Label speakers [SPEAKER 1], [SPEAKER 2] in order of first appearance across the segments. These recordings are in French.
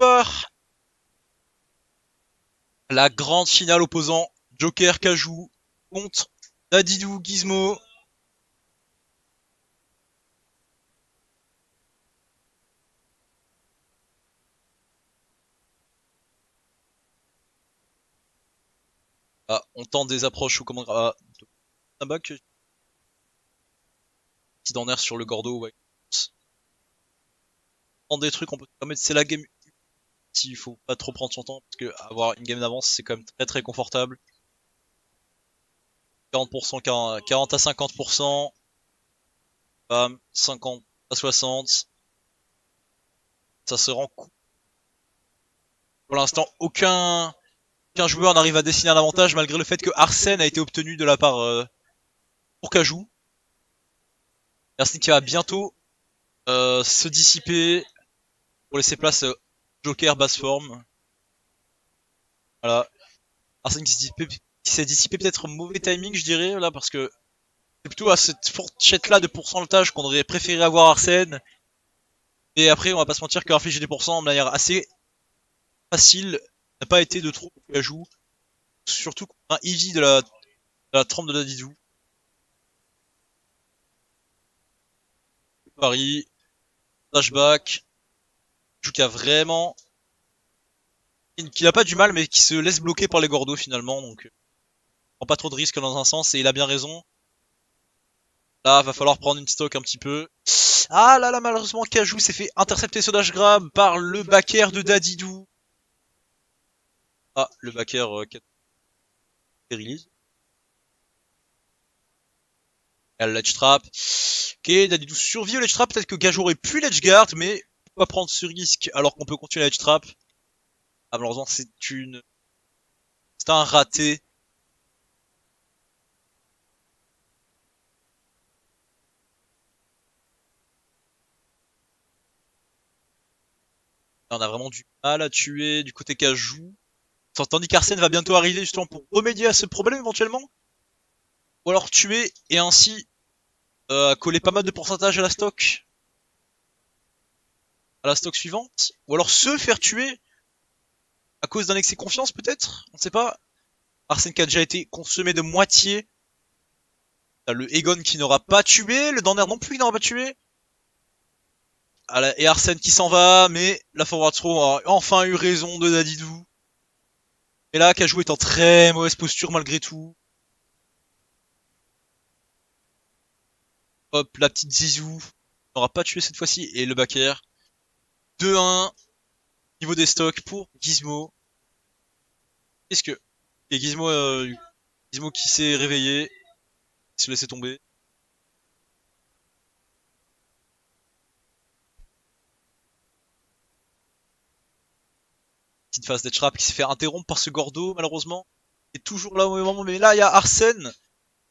[SPEAKER 1] soir, la grande finale opposant Joker Kajou contre Dadidou Gizmo. Ah, on tente des approches ou comment... Ah, un bac. Petit dans air sur le Gordo, ouais. On tente des trucs, on peut permettre, c'est la game. Il faut pas trop prendre son temps, parce que avoir une game d'avance, c'est quand même très très confortable. 40%, 40 à 50%. Bam, 50 à 60. Ça se rend cool. Pour l'instant, aucun joueur n'arrive à dessiner un avantage, malgré le fait que Arsène a été obtenu de la part pour Kajou. Arsène qui va bientôt se dissiper pour laisser place Joker basse forme. Voilà. Arsène qui s'est dissipé peut-être mauvais timing, je dirais, là, parce que c'est plutôt à cette fourchette-là de pourcentage qu'on aurait préféré avoir Arsène. Et après, on va pas se mentir qu'infliger des pourcents de manière assez facile n'a pas été de trop pour Kajou. Surtout contre un Eevee de la trempe de Dadidou. Paris, flashback, joue qui a vraiment, qui n'a pas du mal mais qui se laisse bloquer par les Gordos finalement, donc prend pas trop de risques dans un sens et il a bien raison. Là, va falloir prendre une stock un petit peu. Ah là là, malheureusement Kajou s'est fait intercepter ce dash grab par le backer de Dadidou. Ah, le backer qui a release. Il y a le ledge trap. Ok, Dadidou survit au ledge trap, peut-être que Kajou aurait pu ledge guard, mais pourquoi prendre ce risque alors qu'on peut continuer la ledge trap. Ah, malheureusement c'est un raté. On a vraiment du mal à tuer du côté Kajou. Tandis qu'Arsène va bientôt arriver justement pour remédier à ce problème éventuellement. Ou alors tuer et ainsi coller pas mal de pourcentage à la stock. À la stock suivante. Ou alors se faire tuer à cause d'un excès de confiance peut-être. On sait pas. Arsène qui a déjà été consommé de moitié. T'as le Egon qui n'aura pas tué. Le Danner non plus qui n'aura pas tué. Et Arsène qui s'en va. Mais la forward throw a enfin eu raison de Dadidou. Et là, Kajou est en très mauvaise posture malgré tout. Hop, la petite Zizou. N'aura pas tué cette fois-ci. Et le backer. 2-1. Niveau des stocks pour Gizmo. Qu'est-ce que... Et Gizmo qui s'est réveillé. Il se laissait tomber. Petite phase d'edge trap qui s'est fait interrompre par ce Gordo, malheureusement. Il est toujours là au même moment, mais là, il y a Arsène.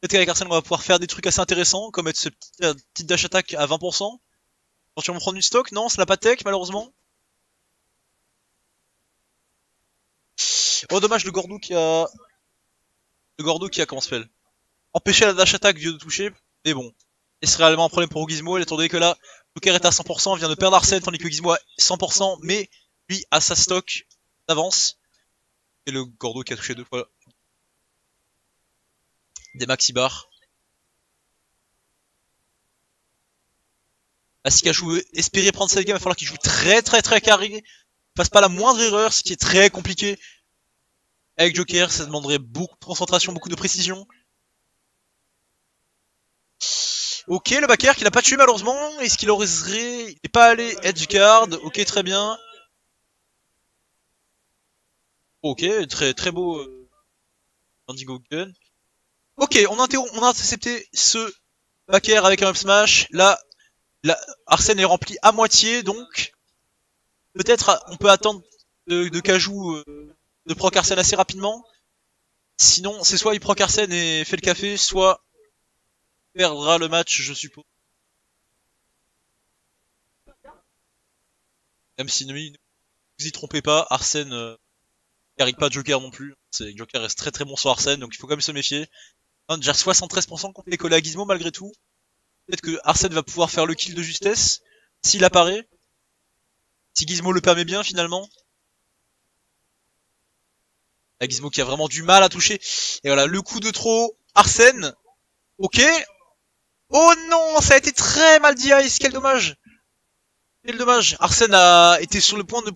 [SPEAKER 1] Peut-être qu'avec Arsène, on va pouvoir faire des trucs assez intéressants, comme être ce petit dash attack à 20%. Quand tu vas me prendre une stock, non, c'est la pas tech, malheureusement. Oh, dommage, le Gordo qui a... comment se fait empêcher la dash attack de toucher, mais bon. Et ce serait réellement un problème pour Gizmo, étant donné que là, Joker est à 100%, vient de perdre Arsène, tandis que Gizmo a 100%, mais lui a sa stock d'avance. Et le Gordo qui a touché 2 fois des maxi bars. Là, si Kajou espérait prendre cette game, il va falloir qu'il joue très carré. Fasse pas la moindre erreur, ce qui est très compliqué. Avec Joker, ça demanderait beaucoup de concentration, beaucoup de précision. Ok, le backer qui l'a pas tué malheureusement. Est-ce qu'il oserait... Il n'est pas allé edge guard. Ok, très bien. Ok, très beau Indigo Gun. Ok, on a intercepté ce backer avec un up smash. Là, Arsène est rempli à moitié, donc peut-être on peut attendre de Kajou de proc Arsène assez rapidement. Sinon, c'est soit il proc Arsène et fait le café, soit il perdra le match, je suppose. Même si ne vous y trompez pas, Arsène carry pas Joker non plus. Joker reste très bon sur Arsène, donc il faut quand même se méfier. Déjà 73% contre les collègues à Gizmo malgré tout. Peut-être que Arsène va pouvoir faire le kill de justesse s'il apparaît. Si Gizmo le permet bien finalement. La Gizmo qui a vraiment du mal à toucher. Et voilà, le coup de trop. Arsène. Ok. Oh non, ça a été très mal dit Ice, quel dommage. Quel dommage. Arsène a été sur le point de...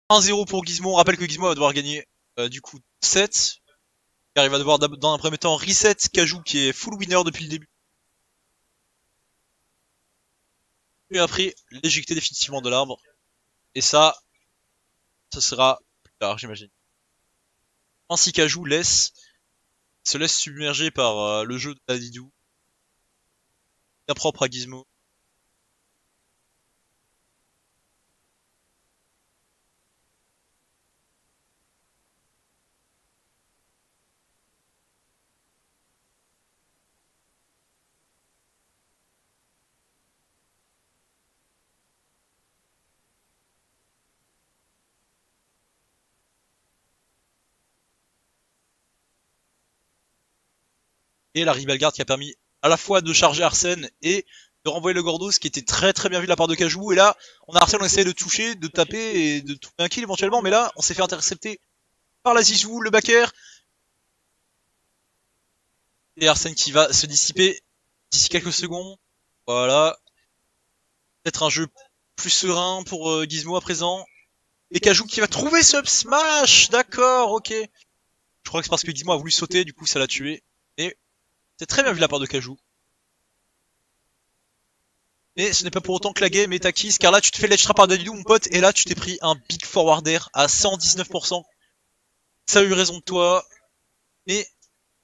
[SPEAKER 1] 1-0 pour Gizmo. On rappelle que Gizmo va devoir gagner du coup 7. Car il va devoir dans un premier temps reset Kajou qui est full winner depuis le début. Et après l'éjecter définitivement de l'arbre. Et ça sera plus tard j'imagine. Ainsi Kajou se laisse submerger par le jeu de Dadidou. Bien propre à Gizmo. Et la Rebel Guard qui a permis à la fois de charger Arsène et de renvoyer le Gordo, ce qui était très très bien vu de la part de Kajou. Et là, on a Arsène, on essayait de toucher, de taper et de trouver un kill éventuellement, mais là, on s'est fait intercepter par la Zizou, le backer. Et Arsène qui va se dissiper d'ici quelques secondes. Voilà. Peut-être un jeu plus serein pour Gizmo à présent. Et Kajou qui va trouver ce up smash. D'accord, ok. Je crois que c'est parce que Gizmo a voulu sauter, du coup ça l'a tué. Et c'est très bien vu de la part de Kajou. Mais ce n'est pas pour autant que la game est acquise, car là tu te fais ledge trap par Dadidou mon pote, et là tu t'es pris un big forwarder à 119%. Ça a eu raison de toi, mais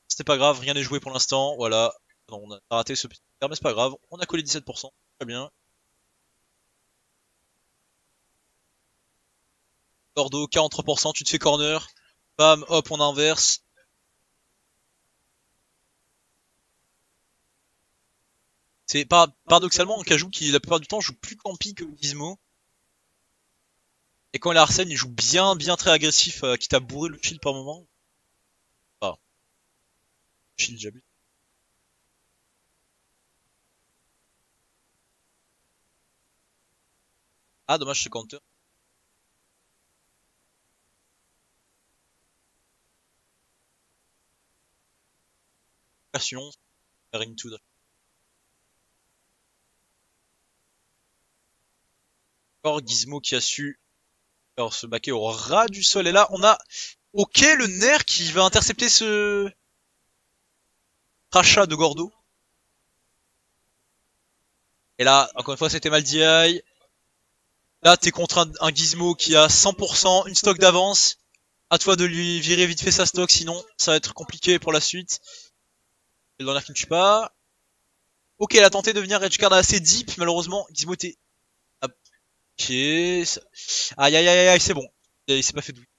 [SPEAKER 1] c'était pas grave, rien n'est joué pour l'instant, voilà. Non, on a raté ce petit tir, mais c'est pas grave, on a collé 17%, très bien. Gordo, 43%, tu te fais corner, bam, hop, on inverse. C'est paradoxalement un Kajou qui la plupart du temps joue plus campy que Gizmo. Et quand il a Arsène, il joue bien très agressif, quitte à bourrer le shield par moment. Enfin, shield j'abuse. Ah dommage ce counter. Version, into. Encore Gizmo qui a su alors se baquer au ras du sol. Et là, on a ok le nerf qui va intercepter ce crachat de Gordo. Et là, encore une fois, c'était mal DI. Là, t'es contre un Gizmo qui a 100%, une stock d'avance. À toi de lui virer vite fait sa stock, sinon ça va être compliqué pour la suite. Le dernier qui ne tue pas. Ok, elle a tenté de venir edgeguard assez deep, malheureusement. Gizmo était... Ok. Aïe aïe aïe aïe, c'est bon. Il s'est pas fait douiller.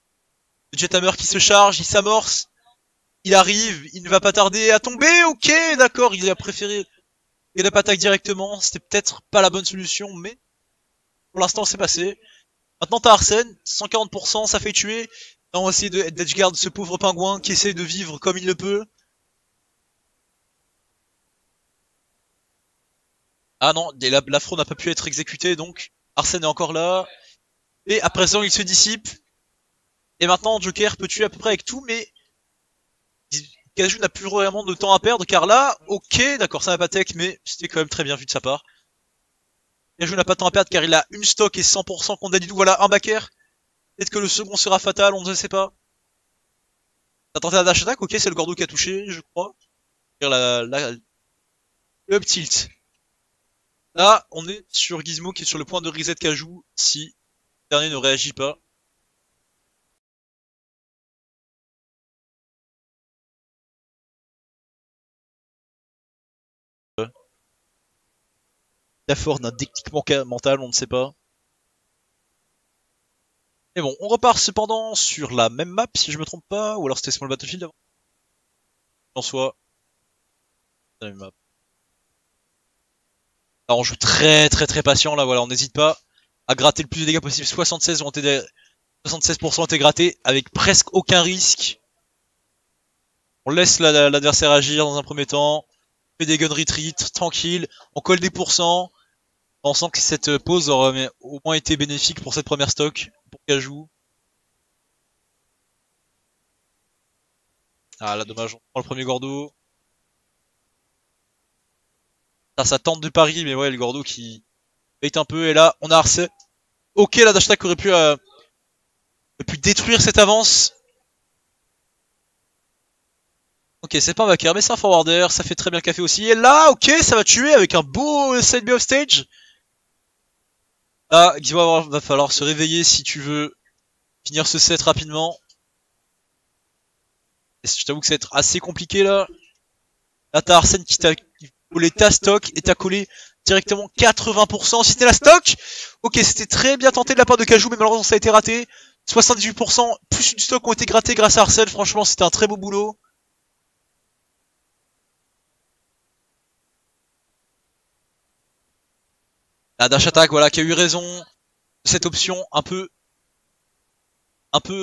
[SPEAKER 1] Le Jethammer qui se charge, il s'amorce. Il arrive, il ne va pas tarder à tomber. Ok, d'accord, il a préféré get up attack directement. C'était peut-être pas la bonne solution, mais pour l'instant c'est passé. Maintenant t'as Arsène, 140%, ça fait tuer. Là, on va essayer d'edgeguard ce pauvre pingouin qui essaie de vivre comme il le peut. Ah non, l'afro n'a pas pu être exécuté, donc Arsène est encore là. Et à présent il se dissipe. Et maintenant Joker peut tuer à peu près avec tout, mais Kajou n'a plus vraiment de temps à perdre, car là, ok, d'accord, ça n'a pas tech, mais c'était quand même très bien vu de sa part. Kajou n'a pas de temps à perdre, car il a une stock et 100% contre Dadidou, voilà, un backer. Peut-être que le second sera fatal, on ne sait pas. T'as tenté la dash attack, ok, c'est le Gordo qui a touché, je crois. Le up tilt. Là, on est sur Gizmo qui est sur le point de reset Kajou, si le dernier ne réagit pas. Fort d'un déclic mental, on ne sait pas. Mais bon, on repart cependant sur la même map, si je me trompe pas, ou alors c'était Small Battlefield avant. En soi, la même map. Alors on joue très patient là, voilà, on n'hésite pas à gratter le plus de dégâts possible. 76% ont été grattés avec presque aucun risque. On laisse l'adversaire agir dans un premier temps. fait des gun retreat, tranquille, on colle des pourcents, pensant que cette pause aurait au moins été bénéfique pour cette première stock, pour Cajou. Ah là dommage, on prend le premier Gordo. Ça tente de pari, mais ouais le Gordo qui bait un peu, et là on a Arsène. Ok, la dash attack aurait pu détruire cette avance. Ok, c'est pas un backer, mais c'est un forwarder, ça fait très bien le café aussi. Et là, ok, ça va tuer avec un beau side B off stage. Là, Gizmo va falloir se réveiller si tu veux finir ce set rapidement. Et je t'avoue que ça va être assez compliqué là. Là, t'as Arsène qui t'a collé ta stock et t'as collé directement 80%. Si c'était la stock, ok, c'était très bien tenté de la part de Cajou, mais malheureusement ça a été raté. 78%, plus une stock ont été grattés grâce à Arsène. Franchement, c'était un très beau boulot. La dash attack, voilà, qui a eu raison de cette option un peu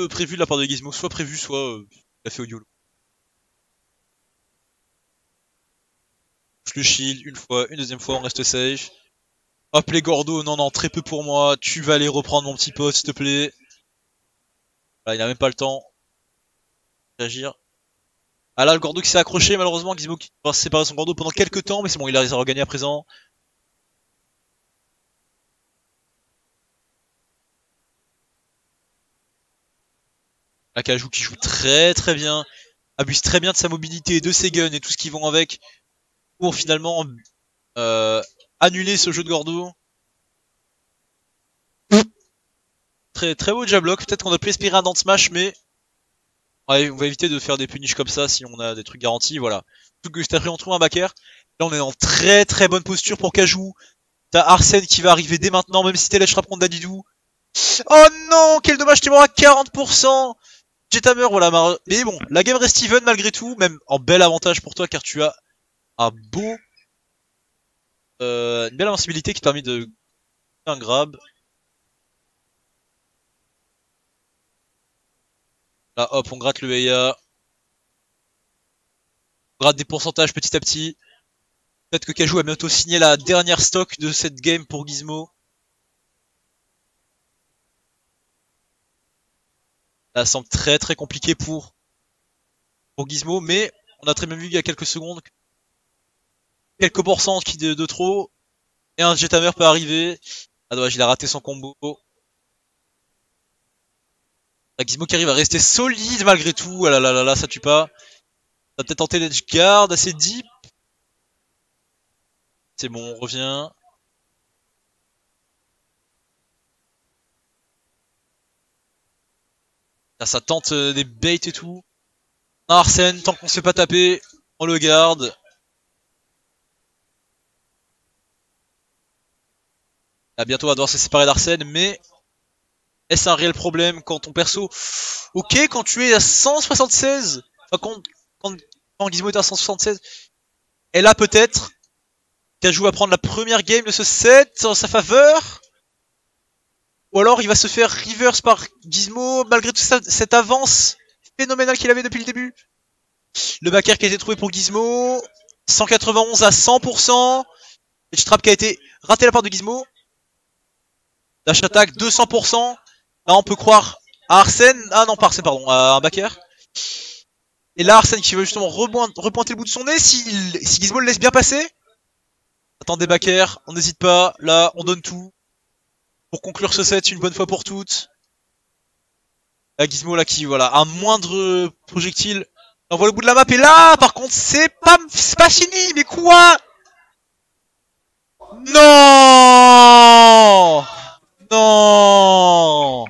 [SPEAKER 1] prévue de la part de Gizmo, soit prévue, soit il a fait au YOLO. Le shield, une fois, une deuxième fois, on reste safe. Hop les Gordo, non, très peu pour moi, tu vas aller reprendre mon petit pote, s'il te plaît. Voilà, il a même pas le temps d'agir. Ah là, le Gordo qui s'est accroché, malheureusement, Gizmo qui va séparer son Gordo pendant quelques temps, mais c'est bon, il a réussi à regagner à présent. Akaju qui joue très très bien, abuse très bien de sa mobilité, de ses guns et tout ce qui vont avec, pour finalement euh, annuler ce jeu de Gordo. Très très beau jab block, peut-être qu'on a pu espérer un dance smash, mais ouais, on va éviter de faire des punishes comme ça si on a des trucs garantis, voilà. Surtout que juste après on trouve un backer. Là on est en très très bonne posture pour Kaju. T'as Arsène qui va arriver dès maintenant, même si t'es ledge trap contre Dadidou. Oh non, quel dommage, t'es mort à 40%. Jethammer, voilà. Mais bon, la game reste even malgré tout, même en bel avantage pour toi car tu as un beau, une belle invincibilité qui te permet de un grab. Là hop, on gratte le EA. On gratte des pourcentages petit à petit. Peut-être que Kaju a bientôt signé la dernière stock de cette game pour Gizmo. Ça semble très très compliqué pour Gizmo, mais on a très bien vu il y a quelques secondes, quelques pourcents qui de trop, et un Jethammer peut arriver. Ah dommage, il a raté son combo. La Gizmo qui arrive à rester solide malgré tout. Ah là là là là, ça tue pas. Ça va peut-être tenter l'edge guard assez deep. C'est bon, on revient. Là, ça tente des baits et tout. Arsène, tant qu'on se fait pas taper, on le garde. Là, bientôt on va devoir se séparer d'Arsène, mais est-ce un réel problème quand ton perso... Ok, quand tu es à 176, enfin quand Gizmo est à 176, et là peut-être, Kaju va prendre la première game de ce set en sa faveur. Ou alors il va se faire reverse par Gizmo malgré toute cette avance phénoménale qu'il avait depuis le début. Le backer qui a été trouvé pour Gizmo, 191 à 100%. Edge trap qui a été raté de la part de Gizmo. Dash attack 200%. Là on peut croire à Arsène. Ah non, pas Arsène, pardon, à un backer. Et là Arsène qui veut justement repointer le bout de son nez. Si Gizmo le laisse bien passer. Attendez backer, on n'hésite pas. Là on donne tout. Pour conclure ce set une bonne fois pour toutes. La Gizmo là qui, voilà, un moindre projectile envoie le bout de la map. Et là, par contre, c'est pas fini. Mais quoi? Non! Non!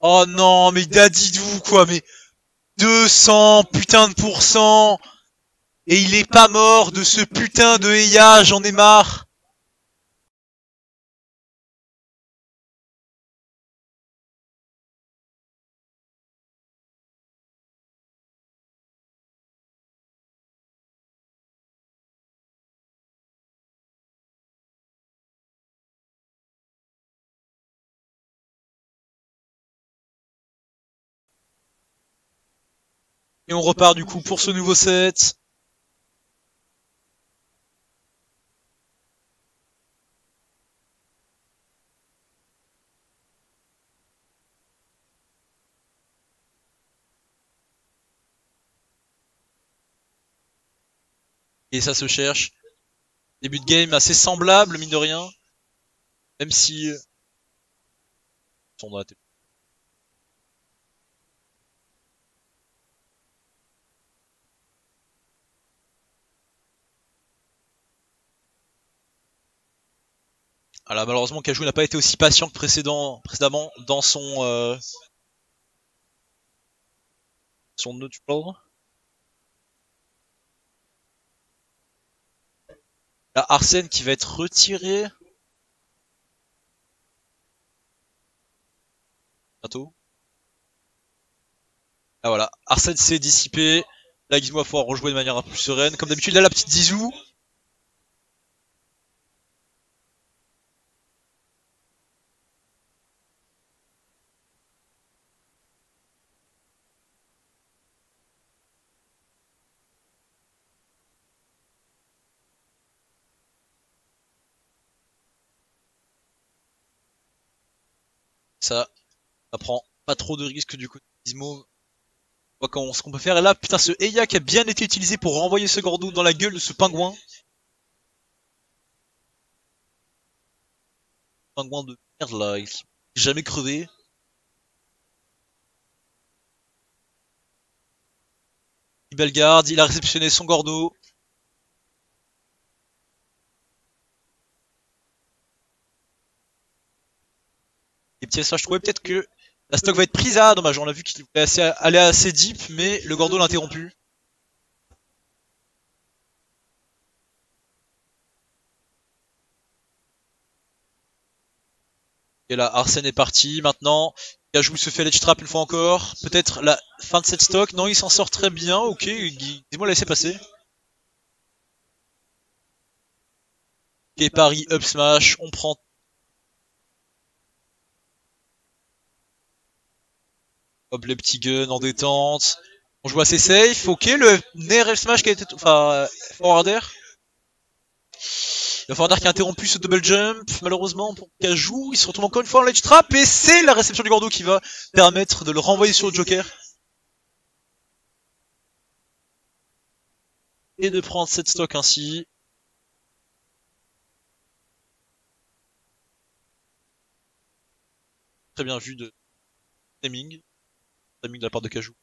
[SPEAKER 1] Oh non, mais Dadidou quoi, mais 200 putain de pourcents. Et il est pas mort de ce putain de EIA, j'en ai marre. Et on repart du coup pour ce nouveau set. Et ça se cherche. Début de game assez semblable, mine de rien. Même si... sont dans la tête. Alors malheureusement, Kajou n'a pas été aussi patient que précédemment dans son neutral. Là, Arsène qui va être retiré. Bientôt. Ah voilà, Arsène s'est dissipé. Là, Gizmo va pouvoir rejouer de manière un peu plus sereine. Comme d'habitude, là, la petite Zizou. Ça prend pas trop de risques du côté de Gizmo. On voit ce qu'on peut faire. Et là, putain, ce Eya qui a bien été utilisé pour renvoyer ce Gordo dans la gueule de ce pingouin. Pingouin de merde là, qui jamais crevé. Bellegarde, il a réceptionné son Gordo. Et petit ça, je trouvais peut-être que la stock va être prise. Ah, dommage, on a vu qu'il voulait aller assez deep, mais le Gordo l'a interrompu. Et là, Arsène est parti. Maintenant, Kajou se fait l'edge trap une fois encore. Peut-être la fin de cette stock. Non, il s'en sort très bien. Ok, dis-moi, laissez passer. Ok, Paris, up smash. On prend. Hop, les petits guns en détente. On joue assez safe. Ok, le Nair up smash qui a été. Enfin, forward air. Le forward air qui a interrompu ce double jump. Malheureusement pour Kajou. Il se retrouve encore une fois en ledge trap. Et c'est la réception du Gordo qui va permettre de le renvoyer sur le Joker. Et de prendre cette stock ainsi. Très bien vu de timing. Timing de la part de Kajou.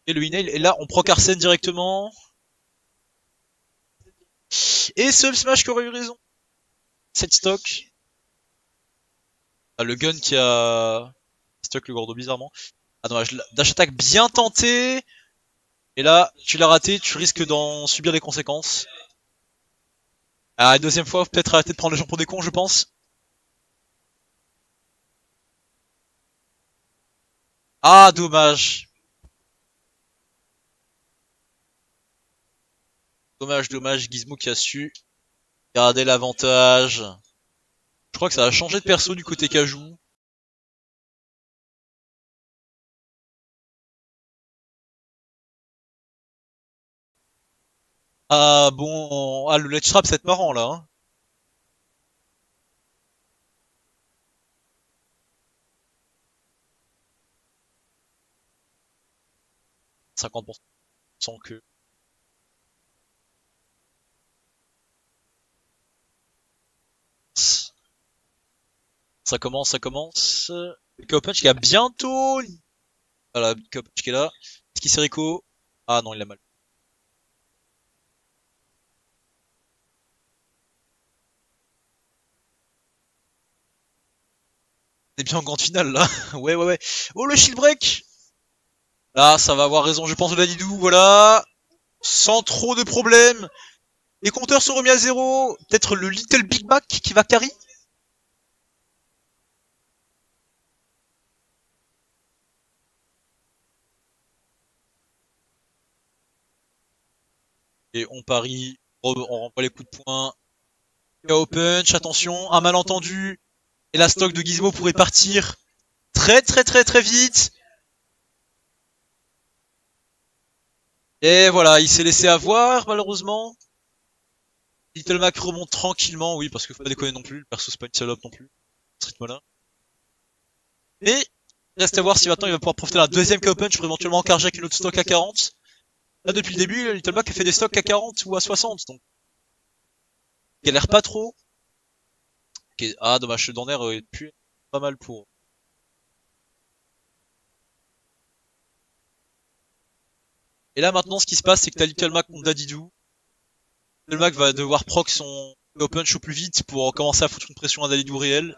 [SPEAKER 1] Et le Inail, et là on proc Arsène directement. Et ce smash qui aurait eu raison. Cette stock. Ah, le gun qui a stock le Gordo bizarrement. Ah dommage, dash attack bien tenté. Et là, tu l'as raté, tu risques d'en subir les conséquences. Ah, une deuxième fois, peut-être arrêter de prendre les gens pour des cons, je pense. Ah, dommage. Dommage, Gizmo qui a su garder l'avantage. Je crois que ça a changé de perso du côté Kajou. Ah bon, ah le ledge trap c'est marrant là. Hein. 50% que. Ça commence. KO Punch qui a bientôt. Voilà, KO Punch qui est là. Est-ce qu'il s'est Rico? Ah non, il a mal. On est bien en grande finale là. Ouais. Oh le shield break. Là, ça va avoir raison, je pense, de la Didou. Voilà. Sans trop de problèmes. Les compteurs sont remis à zéro. Peut-être le Little Big Mac qui va carry. Et on parie. On renvoie les coups de poing. KO Punch, attention, un malentendu. Et la stock de Gizmo pourrait partir très très très très vite. Et voilà, il s'est laissé avoir malheureusement. Little Mac remonte tranquillement, oui, parce qu'il faut pas déconner non plus, le perso c'est pas une salope non plus, ce rythme-là. Et reste à voir si maintenant il va pouvoir profiter d'un deuxième KO punch pour éventuellement carjack une autre stock à 40. Là depuis le début, Little Mac a fait des stocks à 40 ou à 60, donc il galère pas trop. Okay. Ah dommage, le Dorner aurait pu être pas mal pour. Et là maintenant ce qui se passe c'est que t'as Little Mac contre Dadidou. Little Mac va devoir proc son KO punch au plus vite pour commencer à foutre une pression à Dadidou réel.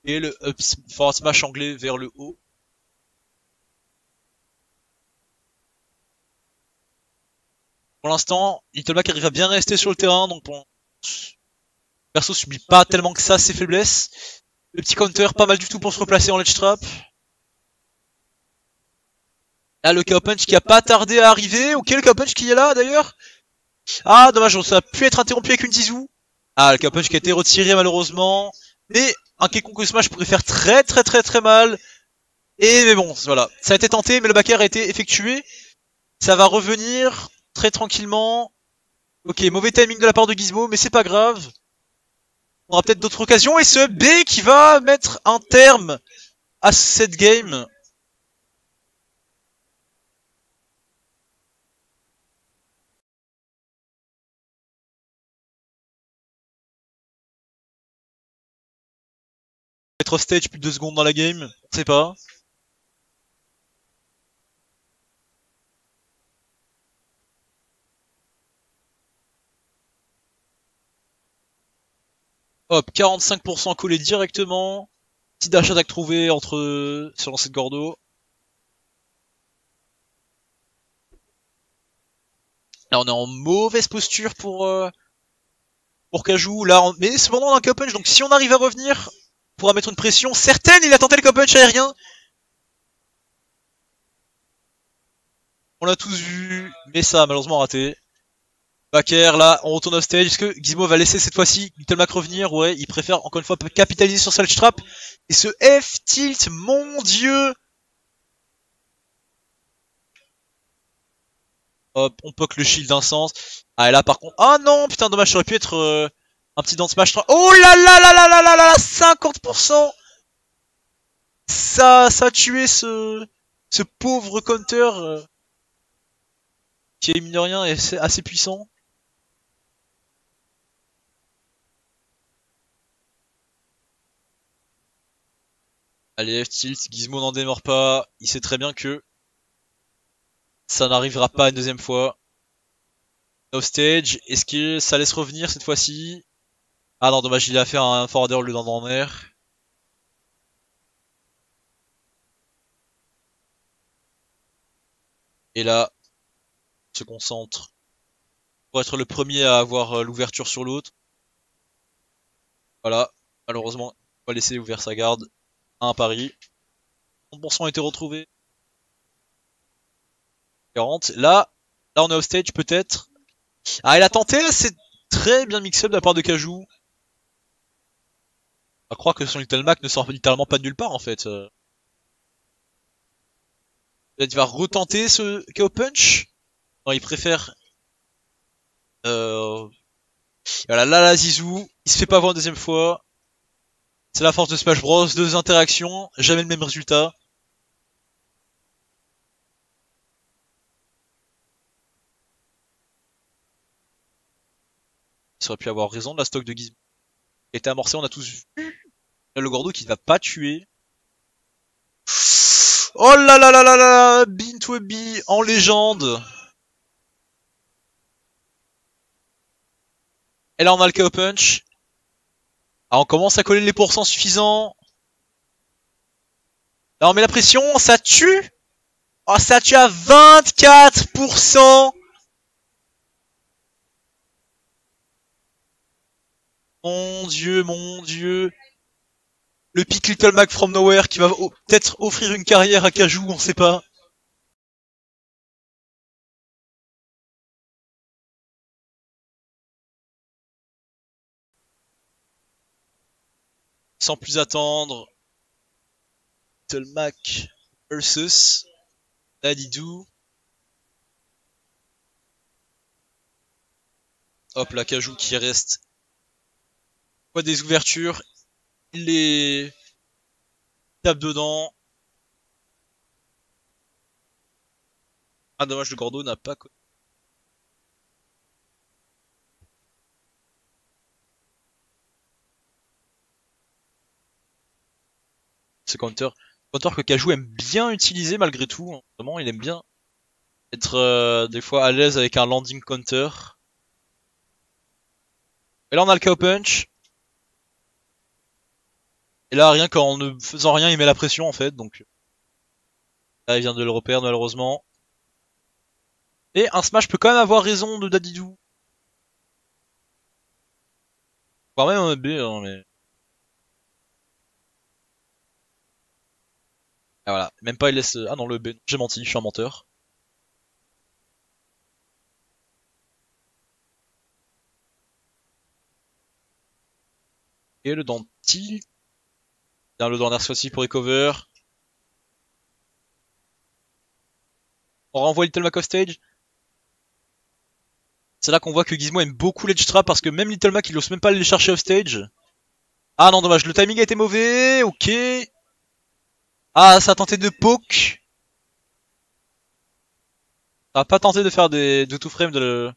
[SPEAKER 1] Et le up forward smash anglais vers le haut. Pour l'instant, Little Mac arrive à bien rester sur le terrain, donc bon, perso subit pas tellement que ça ses faiblesses. Le petit counter, pas mal du tout pour se replacer en ledge trap. Là, le KO punch qui a pas tardé à arriver. Ok, le KO punch qui est là d'ailleurs. Ah, dommage, ça a pu être interrompu avec une Zizou. Ah, le KO punch qui a été retiré malheureusement. Mais un quelconque smash pourrait faire très très très très mal. Et mais bon, voilà, ça a été tenté, mais le backer a été effectué. Ça va revenir très tranquillement. Ok, mauvais timing de la part de Gizmo, mais c'est pas grave. On aura peut-être d'autres occasions. Et ce B qui va mettre un terme à cette game. Être off stage plus de 2 secondes dans la game, on sait pas. Hop, 45% collé directement. Petit dash attack trouvé entre sur lancé de Gordo. Là on est en mauvaise posture pour Kajou. Là, mais cependant on a un punch, donc si on arrive à revenir, on pourra mettre une pression certaine. Il a tenté le punch aérien. On l'a tous vu, mais ça a malheureusement raté. Backer, là, on retourne off stage. Est-ce que Gizmo va laisser cette fois-ci Little Mac revenir? Ouais, il préfère encore une fois capitaliser sur sa trap. Et ce F-tilt, mon dieu! Hop, on poke le shield d'un sens. Ah, et là par contre. Ah non, putain, dommage, ça aurait pu être un petit down smash. Oh là là là là là là là, 50%! Ça a tué ce pauvre counter qui est mine de rien assez puissant. Allez, F-tilt, Gizmo n'en démord pas. Il sait très bien que ça n'arrivera pas une deuxième fois. No stage, est-ce que ça laisse revenir cette fois-ci? Ah non, dommage, il a fait un forwarder au lieu d'un en air. Et là, on se concentre pour être le premier à avoir l'ouverture sur l'autre. Voilà, malheureusement, on va laisser ouvert sa garde. Un pari. 30% a été retrouvé. 40. Là on est off stage peut-être. Ah, il a tenté, c'est très bien mix-up de la part de Kajou. À croire que son Little Mac ne sort littéralement pas de nulle part en fait. Peut-être il va retenter ce KO punch. Non, il préfère. Voilà, là la Zizou, il se fait pas voir une deuxième fois. C'est la force de Smash Bros, 2 interactions, jamais le même résultat. Il aurait pu avoir raison de la stock de Gizmo. Il était amorcé, on a tous vu. Là, le Gordo qui ne va pas tuer. Oh là là là là là, Bean to a B en légende. Et là on a le KO punch. Ah, on commence à coller les pourcents suffisants. Là on met la pression, ça tue. Oh, ça tue à 24%. Mon dieu, mon dieu. Le pick Little Mac from nowhere qui va peut-être offrir une carrière à Kajou, on sait pas. sans plus attendre, Little Mac versus Daddy Do. Hop, la Cajou qui reste. Quoi des ouvertures, il les tape dedans. Ah dommage, le Gordo n'a pas connu. Ce counter. Counter que Cajou aime bien utiliser malgré tout. Hein. Vraiment, il aime bien être des fois à l'aise avec un landing counter. Et là on a le cow punch. Et là rien qu'en ne faisant rien il met la pression en fait. Donc là il vient de le repérer malheureusement. Et un smash peut quand même avoir raison de Dadidou. Voire même un B hein, mais... Ah voilà, même pas il laisse... Ah non le B, j'ai menti, je suis un menteur. Et le down tilt. Bien le down air aussi pour recover. On renvoie Little Mac off stage. C'est là qu'on voit que Gizmo aime beaucoup l'edge trap parce que même Little Mac il ose même pas aller les chercher off stage. Ah non dommage, le timing a été mauvais, ok. Ah ça a tenté de poke. Ça a pas tenté de faire de two frame de le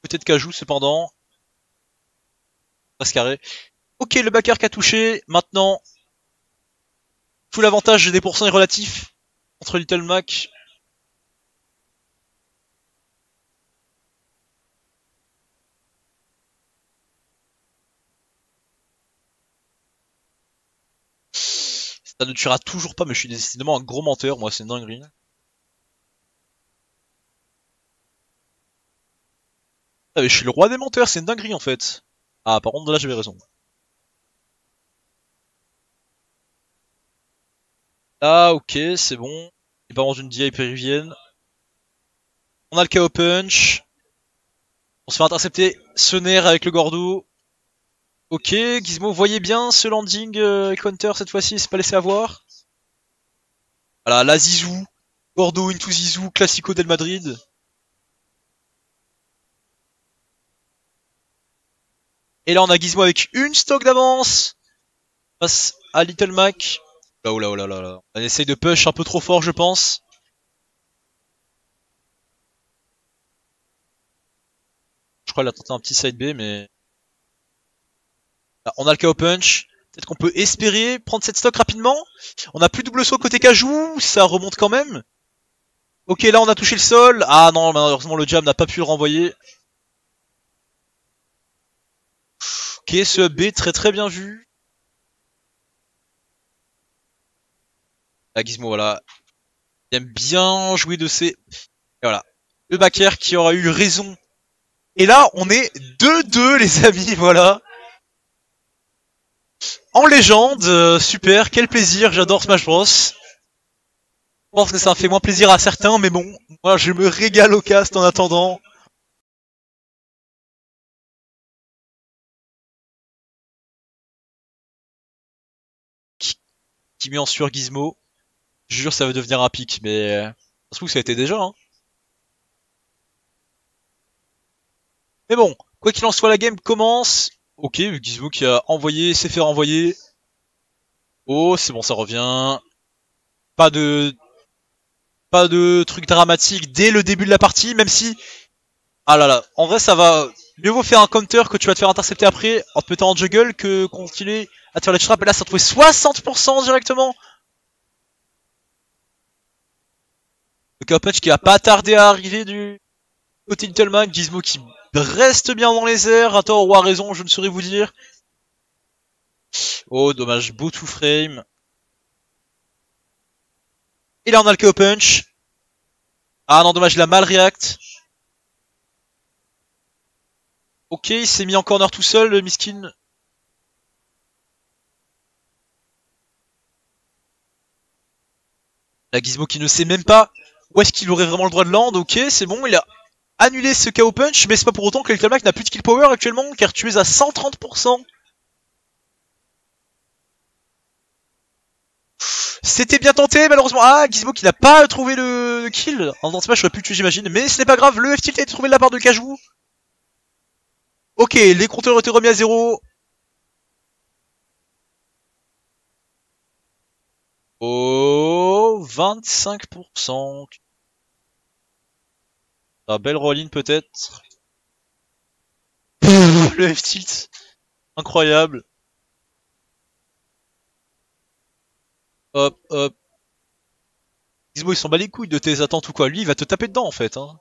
[SPEAKER 1] côté de Cajou cependant. Passe carré. Ok le backer qui a touché, maintenant tout l'avantage des pourcents est relatif entre Little Mac. Ça ne tuera toujours pas, mais je suis décidément un gros menteur, moi c'est une dinguerie. Ah mais je suis le roi des menteurs, c'est une dinguerie en fait. Ah par contre là j'avais raison. Ah ok, c'est bon. Il part dans une DI péruvienne. On a le KO punch. On se fait intercepter ce nerf avec le Gordo. Ok, Gizmo, voyez bien ce landing counter cette fois-ci, il s'est pas laissé avoir. Voilà, la Zizou. Gordo into Zizou, classico del Madrid. Et là on a Gizmo avec une stock d'avance. Face à Little Mac. Là, oh là, oh là, là, là. On essaye de push un peu trop fort je pense. Je crois qu'il a tenté un petit side B mais... Là, on a le KO punch. Peut-être qu'on peut espérer prendre cette stock rapidement. On a plus double saut côté Cajou, ça remonte quand même. Ok, là on a touché le sol. Ah non, malheureusement le jab n'a pas pu le renvoyer. Ok, ce B très très bien vu. La Gizmo, voilà. Il aime bien jouer de ses... Et voilà. Le backer qui aura eu raison. Et là, on est 2-2 les amis, voilà. En légende, super, quel plaisir, j'adore Smash Bros. Je pense que ça fait moins plaisir à certains, mais bon, moi je me régale au cast en attendant. Qui met en sueur Gizmo. Je jure ça va devenir un pic, mais... Ça se trouve ça a été déjà, hein. Mais bon, quoi qu'il en soit, la game commence. Ok, Gizmo qui a envoyé, s'est fait renvoyer. Oh, c'est bon, ça revient. Pas de truc dramatique dès le début de la partie, même si... Ah là là, en vrai ça va... Mieux vaut faire un counter que tu vas te faire intercepter après en te mettant en juggle que continuer à te faire les trap. Et là ça a trouvé 60% directement. Le cow punch qui a pas tardé à arriver du côté Little Mac. Gizmo qui reste bien dans les airs, à tort ou à raison, je ne saurais vous dire. Oh dommage, beau two frame. Et là on a le KO punch. Ah non dommage, il a mal react. Ok, il s'est mis en corner tout seul, le miskin. La Gizmo qui ne sait même pas où est-ce qu'il aurait vraiment le droit de land. Ok, c'est bon, il a annulé ce KO punch, mais c'est pas pour autant que Little Mac n'a plus de kill power actuellement, car tu es à 130%. C'était bien tenté, malheureusement. Ah, Gizmo qui n'a pas trouvé le kill. En dans smash, j'aurais pu le tuer, j'imagine. Mais ce n'est pas grave, le F-tilt a été trouvé de la part de Kajou. Ok, les compteurs ont été remis à 0. Oh, 25%. Ah, belle roll-in peut-être. Le F-tilt. Incroyable. Hop, hop. Gizmo, il s'en bat les couilles de tes attentes ou quoi. Lui, il va te taper dedans, en fait. Hein.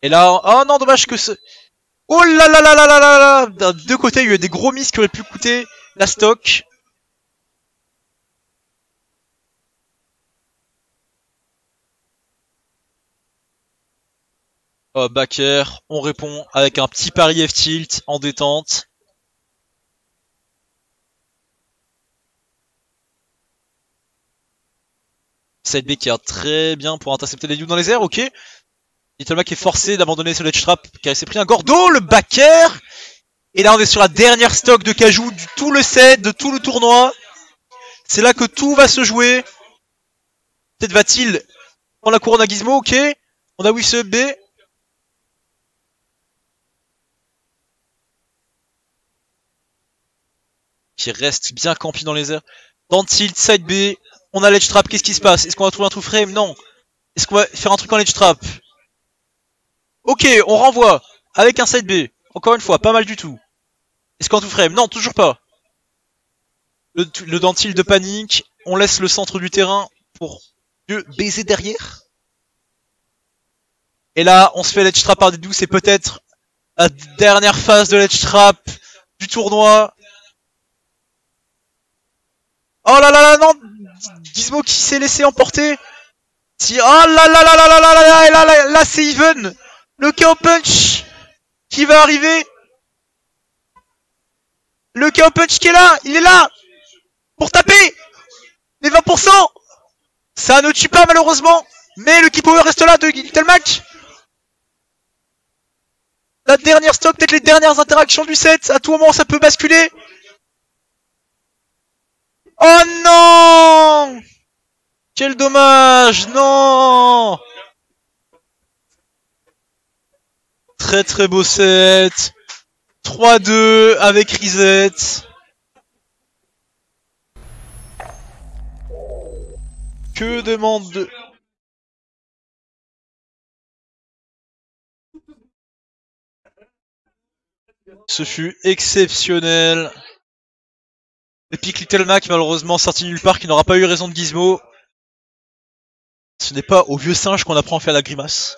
[SPEAKER 1] Et là, oh non, dommage que ce... Oh là là là là là là là. D'un deux côtés, il y a eu des gros miss qui auraient pu coûter la stock. Backer, on répond avec un petit pari F-tilt en détente. Side B qui a très bien pour intercepter les dudes dans les airs, ok. Little Mac est forcé d'abandonner ce ledge trap car il s'est pris un gordo, le backer. Et là on est sur la dernière stock de Kajou de tout le set, de tout le tournoi. C'est là que tout va se jouer. Peut-être va-t-il prendre la couronne à Gizmo, ok. On a Wisse B. Qui reste bien campé dans les airs. Dans tilt, side B. On a ledge trap, qu'est-ce qui se passe? Est-ce qu'on va trouver un true frame? Non. Est-ce qu'on va faire un truc en ledge trap? Ok, on renvoie. Avec un side B. Encore une fois, pas mal du tout. Est-ce qu'on a true frame? Non, toujours pas. Le dentil de panique. On laisse le centre du terrain pour mieux baiser derrière. Et là, on se fait ledge trap par des douces. C'est peut-être la dernière phase de ledge trap du tournoi. Oh là là là, non! Gizmo qui s'est laissé emporter. Si, oh là là là là là là là là là là, c'est even. Le KO punch qui va arriver. Le KO punch qui est là, il est là pour taper les 20%. Ça ne tue pas malheureusement, mais le key power reste là de Little Mac. La dernière stock, peut-être les dernières interactions du set. À tout moment, ça peut basculer. Oh non! Quel dommage! Non! Très très beau set. 3-2 avec reset. Que demande de... Ce fut exceptionnel. Epic Little Mac malheureusement sorti nulle part qui n'aura pas eu raison de Gizmo. Ce n'est pas au vieux singe qu'on apprend à faire la grimace.